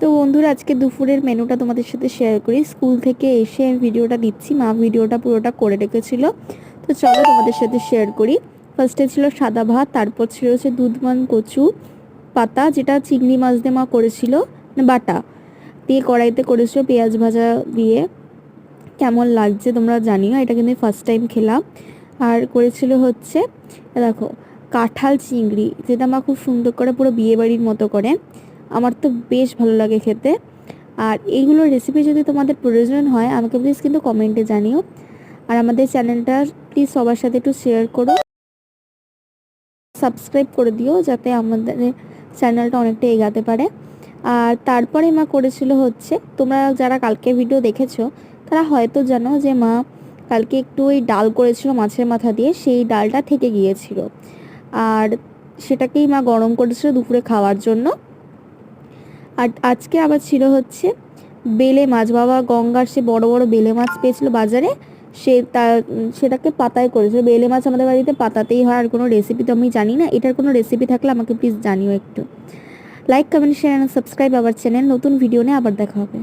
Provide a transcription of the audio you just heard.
তো বন্ধুরা, আজকে দুপুরের মেনুটা তোমাদের সাথে শেয়ার করি। স্কুল থেকে এসে আমি ভিডিওটা দিচ্ছি, মা ভিডিওটা পুরোটা করে রেখেছিল। তো চলো তোমাদের সাথে শেয়ার করি। ফার্স্টে ছিল সাদা ভাত, তারপর ছিল হচ্ছে দুধমান কচু পাতা, যেটা চিংড়ি মাছ দিয়ে মা করেছিল, না বাটা দিয়ে কড়াইতে করেছিল পেঁয়াজ ভাজা দিয়ে। কেমন লাগছে তোমরা জানিও, এটা কিন্তু ফার্স্ট টাইম খেলাম। আর করেছিল হচ্ছে দেখো কাঁঠাল চিংড়ি, যেটা মা খুব সুন্দর করে পুরো বিয়ে বাড়ির মতো করে, আমার তো বেশ ভালো লাগে খেতে। আর এইগুলোর রেসিপি যদি তোমাদের প্রয়োজন হয় আমাকে প্লিজ কিন্তু কমেন্টে জানিও। আর আমাদের চ্যানেলটা প্লিজ সবার সাথে একটু শেয়ার করো, সাবস্ক্রাইব করে দিও, যাতে আমাদের চ্যানেলটা অনেকটা এগাতে পারে। আর তারপরে মা করেছিল হচ্ছে, তোমরা যারা কালকে ভিডিও দেখেছো তারা হয়তো জানো যে মা কালকে একটু ওই ডাল করেছিল মাছের মাথা দিয়ে, সেই ডালটা থেকে গিয়েছিল। আর সেটাকেই মা গরম করেছিল দুপুরে খাওয়ার জন্য। আর আজকে আবার ছিল হচ্ছে বেলে মাছ, বাবা গঙ্গার সে বড় বড় বেলে মাছ পেয়েছিল বাজারে, সেটাকে পাতায় করেছিল। বেলে মাছ আমাদের বাড়িতে পাতাতেই হয়, আর কোনো রেসিপি তো আমি জানি না। এটার কোনো রেসিপি থাকলে আমাকে প্লিজ জানিও একটু। Like, comment, share and subscribe our channel. নতুন ভিডিও নিয়ে আবার দেখা হবে।